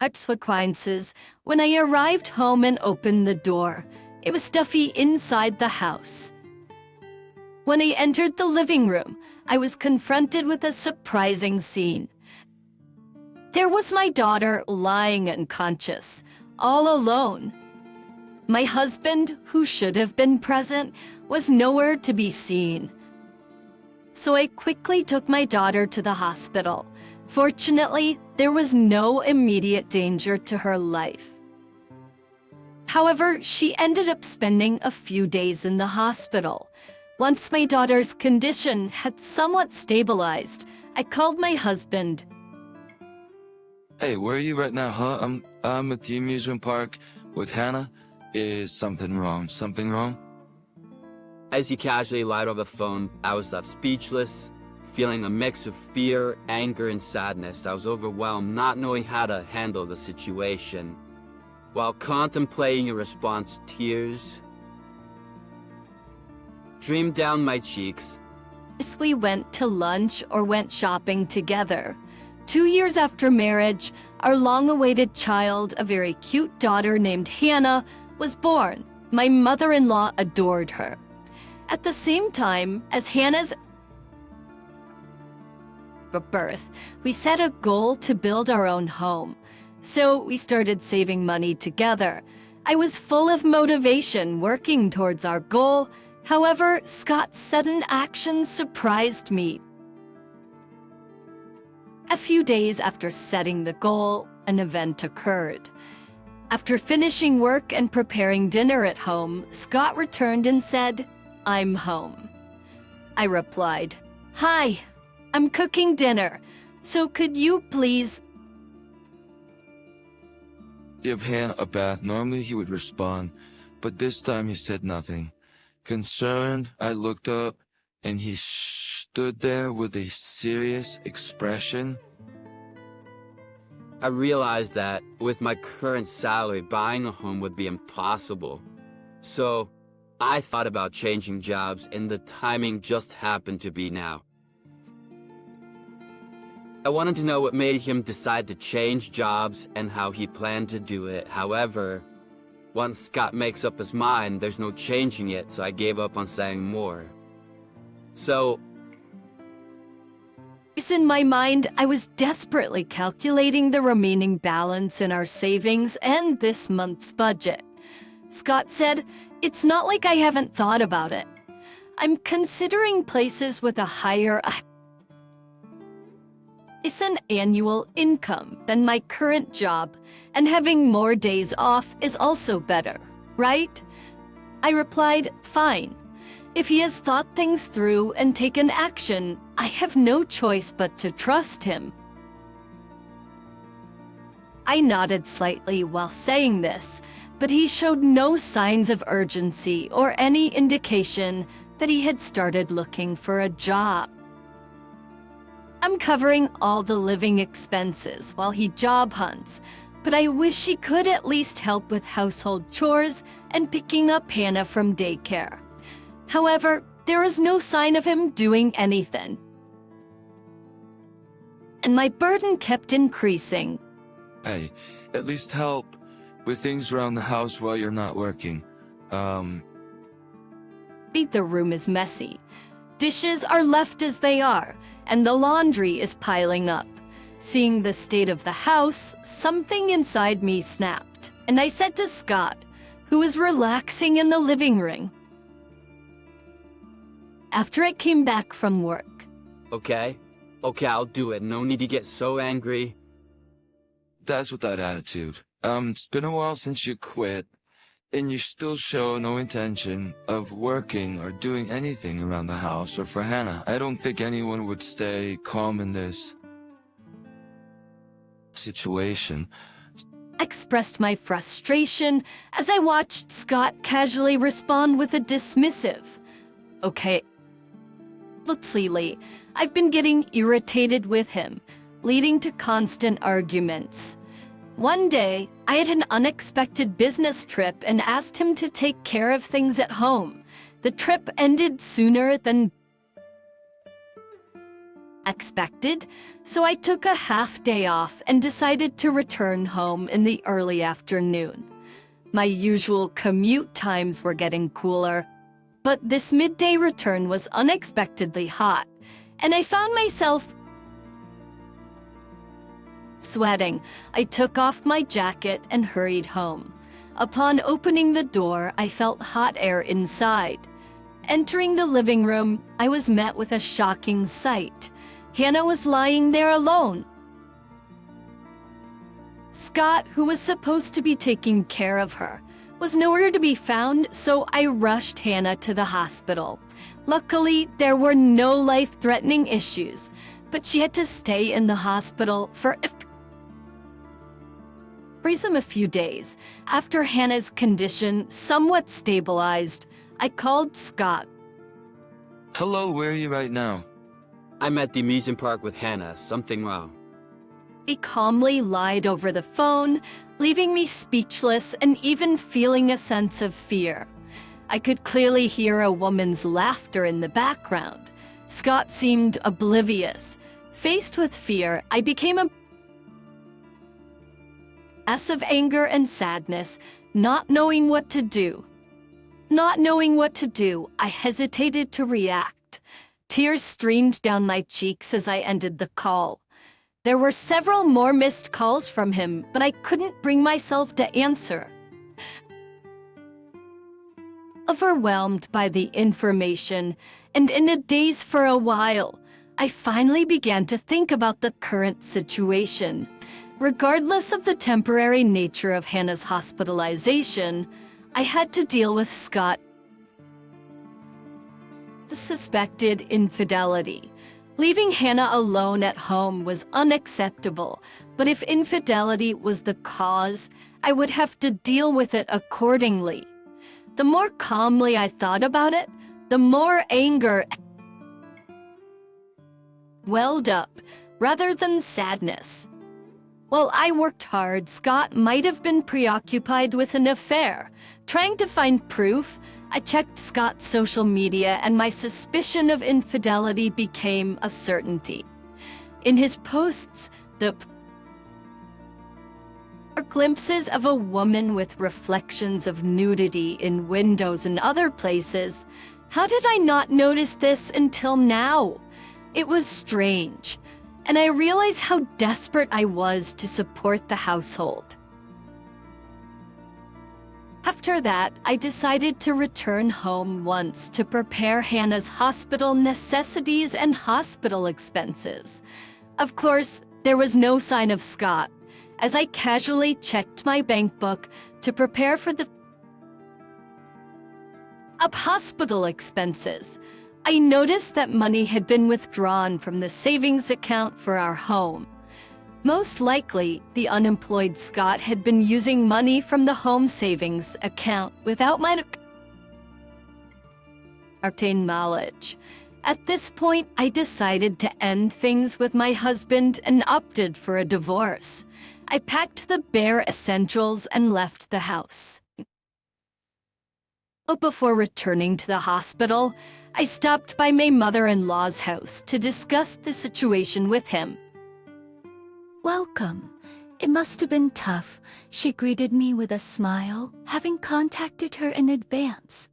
consequences when I arrived home and opened the door. It was stuffy inside the house. When I entered the living room, I was confronted with a surprising scene. There was my daughter lying unconscious, all alone. My husband, who should have been present, was nowhere to be seen. So I quickly took my daughter to the hospital. Fortunately, there was no immediate danger to her life. However, she ended up spending a few days in the hospital. Once my daughter's condition had somewhat stabilized, I called my husband. Hey, where are you right now, huh? I'm at the amusement park with Hannah. Is something wrong? Something wrong? As he casually lied over the phone, I was left speechless, feeling a mix of fear, anger, and sadness. I was overwhelmed, not knowing how to handle the situation. While contemplating a response, tears streamed down my cheeks. We went to lunch or went shopping together. 2 years after marriage, our long-awaited child, a very cute daughter named Hannah, was born. My mother-in-law adored her. At the same time as Hannah's birth, we set a goal to build our own home. So we started saving money together. I was full of motivation working towards our goal. However, Scott's sudden actions surprised me. A few days after setting the goal, an event occurred. After finishing work and preparing dinner at home, Scott returned and said, "I'm home." I replied, "Hi, I'm cooking dinner, so could you please..." Give Hannah a bath. Normally he would respond, but this time he said nothing. Concerned, I looked up, and he stood there with a serious expression. I realized that with my current salary, buying a home would be impossible. So I thought about changing jobs, and the timing just happened to be now. I wanted to know what made him decide to change jobs and how he planned to do it. However, once Scott makes up his mind, there's no changing it, so I gave up on saying more. So in my mind, I was desperately calculating the remaining balance in our savings and this month's budget. Scott said, "It's not like I haven't thought about it. I'm considering places with a higher annual income than my current job, and having more days off is also better, right?" I replied, "Fine. If he has thought things through and taken action, I have no choice but to trust him." I nodded slightly while saying this, but he showed no signs of urgency or any indication that he had started looking for a job. "I'm covering all the living expenses while he job hunts, but I wish he could at least help with household chores and picking up Hannah from daycare. However, there is no sign of him doing anything. And my burden kept increasing." Hey, at least help with things around the house while you're not working. The room is messy. Dishes are left as they are, and the laundry is piling up. Seeing the state of the house, something inside me snapped, and I said to Scott, who was relaxing in the living room, after I came back from work, Okay, I'll do it. No need to get so angry. That's with that attitude. It's been a while since you quit, and you still show no intention of working or doing anything around the house or for Hannah. I don't think anyone would stay calm in this situation. I expressed my frustration as I watched Scott casually respond with a dismissive, "Okay." Lately, I've been getting irritated with him, leading to constant arguments. One day, I had an unexpected business trip and asked him to take care of things at home. The trip ended sooner than expected, so I took a half day off and decided to return home in the early afternoon. My usual commute times were getting cooler, but this midday return was unexpectedly hot, and I found myself sweating. I took off my jacket and hurried home. Upon opening the door, I felt hot air inside. Entering the living room, I was met with a shocking sight. Hannah was lying there alone. Scott, who was supposed to be taking care of her, was nowhere to be found, so I rushed Hannah to the hospital. Luckily, there were no life-threatening issues, but she had to stay in the hospital for a few days. After Hannah's condition somewhat stabilized, I called Scott. Hello, where are you right now? I'm at the amusement park with Hannah. Something wrong. He calmly lied over the phone, leaving me speechless and even feeling a sense of fear. I could clearly hear a woman's laughter in the background. Scott seemed oblivious. Faced with fear, I became a mess of anger and sadness, not knowing what to do. I hesitated to react. Tears streamed down my cheeks as I ended the call. There were several more missed calls from him, but I couldn't bring myself to answer. Overwhelmed by the information, and in a daze for a while, I finally began to think about the current situation. Regardless of the temporary nature of Hannah's hospitalization, I had to deal with Scott. Suspected infidelity. Leaving Hannah alone at home was unacceptable, but if infidelity was the cause, I would have to deal with it accordingly. The more calmly I thought about it, the more anger welled up, rather than sadness. While I worked hard, Scott might have been preoccupied with an affair. Trying to find proof, I checked Scott's social media and my suspicion of infidelity became a certainty. In his posts, there are glimpses of a woman with reflections of nudity in windows and other places. How did I not notice this until now? It was strange, and I realized how desperate I was to support the household. After that, I decided to return home once to prepare Hannah's hospital necessities and hospital expenses. Of course, there was no sign of Scott, as I casually checked my bank book to prepare for the hospital expenses. I noticed that money had been withdrawn from the savings account for our home. Most likely, the unemployed Scott had been using money from the home savings account without my knowledge. At this point, I decided to end things with my husband and opted for a divorce. I packed the bare essentials and left the house. But before returning to the hospital, I stopped by my mother-in-law's house to discuss the situation with him. Welcome. It must have been tough. She greeted me with a smile, having contacted her in advance.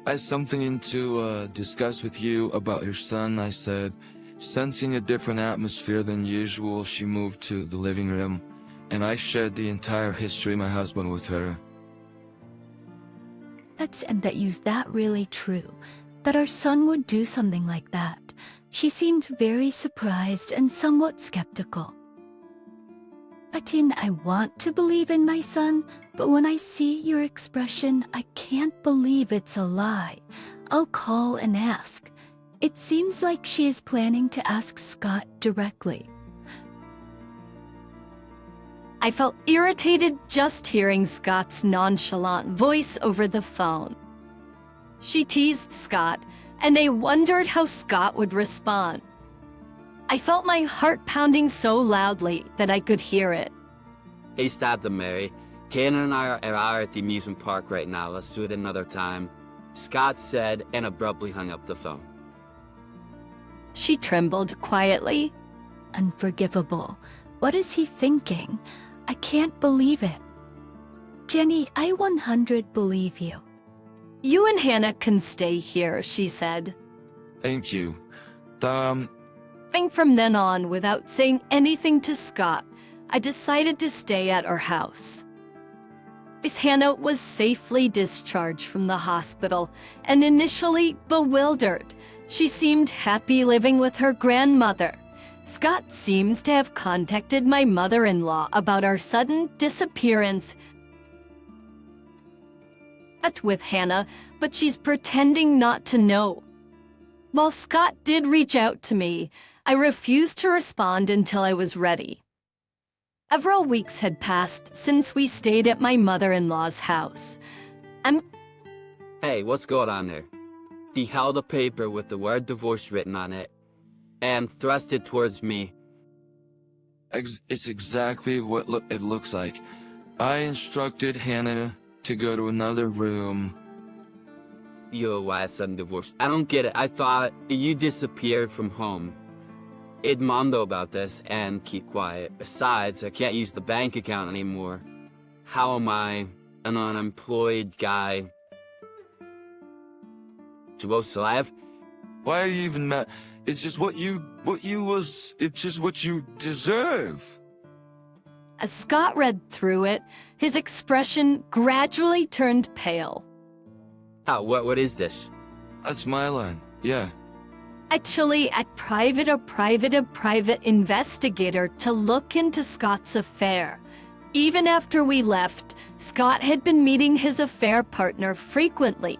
I have something to discuss with you about your son, I said. Sensing a different atmosphere than usual, she moved to the living room, and I shared the entire history of my husband with her. And that is that really true? That our son would do something like that? She seemed very surprised and somewhat skeptical. Atin, I want to believe in my son, but when I see your expression, I can't believe it's a lie. I'll call and ask. It seems like she is planning to ask Scott directly. I felt irritated just hearing Scott's nonchalant voice over the phone. She teased Scott, and I wondered how Scott would respond. I felt my heart pounding so loudly that I could hear it. Hey, stop them, Mary. Hannah and I are at the amusement park right now. Let's do it another time. Scott said and abruptly hung up the phone. She trembled quietly. Unforgivable. What is he thinking? I can't believe it. Jenny, I 100 believe you. You and Hannah can stay here, she said. Thank you. From then on, without saying anything to Scott, I decided to stay at our house. Miss Hannah was safely discharged from the hospital and initially bewildered. She seemed happy living with her grandmother. Scott seems to have contacted my mother-in-law about our sudden disappearance with Hannah, but she's pretending not to know. While Scott did reach out to me, I refused to respond until I was ready. Several weeks had passed since we stayed at my mother-in-law's house. Hey, what's going on there? He held a paper with the word divorce written on it and thrust it towards me. It's exactly what it looks like. I instructed Hannah to go to another room. Yo, why sudden divorce? I don't get it. I thought you disappeared from home. I'd mondo about this and keep quiet. Besides, I can't use the bank account anymore. How am I, an unemployed guy, supposed to live? Why are you even mad? It's just it's just what you deserve. As Scott read through it, his expression gradually turned pale. Oh, what is this? That's my line, yeah. Actually, a private investigator to look into Scott's affair. Even after we left, Scott had been meeting his affair partner frequently.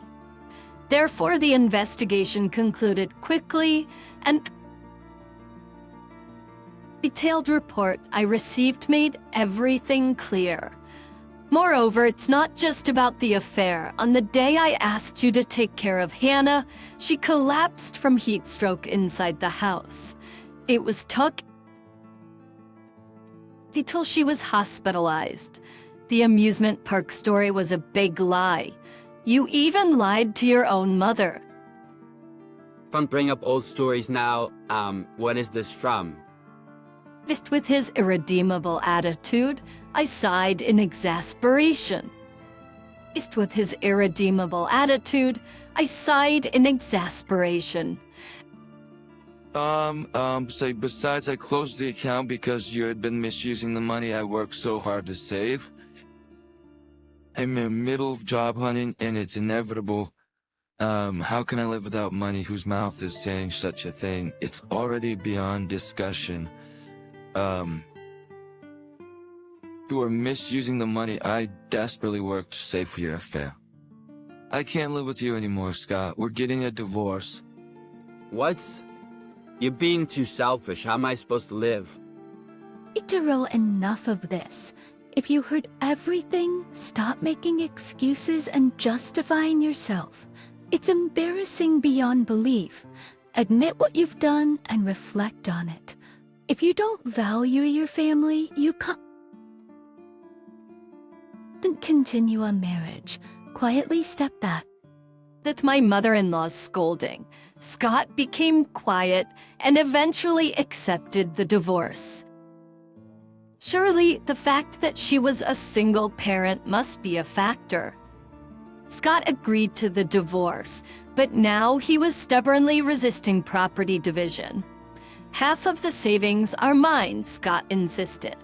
Therefore, the investigation concluded quickly, and detailed report I received made everything clear. Moreover, it's not just about the affair. On the day I asked you to take care of Hannah, she collapsed from heat stroke inside the house. It was took until she was hospitalized. The amusement park story was a big lie. You even lied to your own mother. Don't bring up old stories now. When is this from? Faced with his irredeemable attitude, I sighed in exasperation. Faced with his irredeemable attitude, I sighed in exasperation. Say, besides, I closed the account because you had been misusing the money I worked so hard to save. I'm in the middle of job hunting, and it's inevitable. How can I live without money whose mouth is saying such a thing? It's already beyond discussion. You are misusing the money I desperately worked to save for your affair. I can't live with you anymore, Scott. We're getting a divorce. What? You're being too selfish. How am I supposed to live? Literal, enough of this. If you heard everything, stop making excuses and justifying yourself. It's embarrassing beyond belief. Admit what you've done and reflect on it. If you don't value your family, you can't continue a marriage. Quietly step back. With my mother-in-law's scolding, Scott became quiet and eventually accepted the divorce. Surely, the fact that she was a single parent must be a factor. Scott agreed to the divorce, but now he was stubbornly resisting property division. Half of the savings are mine, Scott insisted.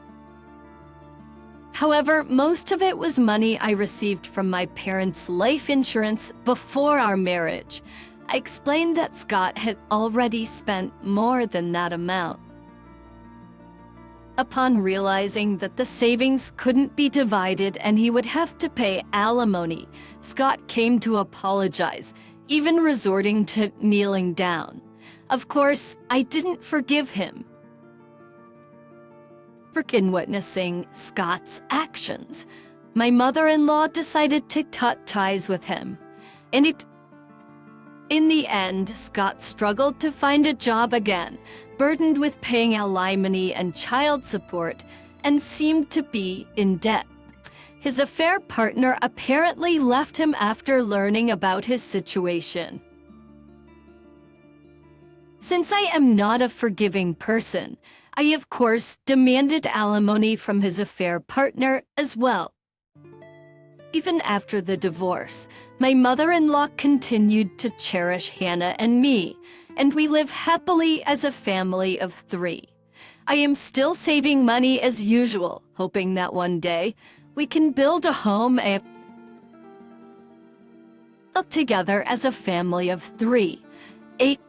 However, most of it was money I received from my parents' life insurance before our marriage. I explained that Scott had already spent more than that amount. Upon realizing that the savings couldn't be divided and he would have to pay alimony, Scott came to apologize, even resorting to kneeling down. Of course, I didn't forgive him. In witnessing Scott's actions, my mother-in-law decided to cut ties with him. In the end, Scott struggled to find a job again, burdened with paying alimony and child support, and seemed to be in debt. His affair partner apparently left him after learning about his situation. Since I am not a forgiving person, I of course demanded alimony from his affair partner as well. Even after the divorce, my mother-in-law continued to cherish Hannah and me, and we live happily as a family of 3. I am still saving money as usual, hoping that one day we can build a home together as a family of 3. 8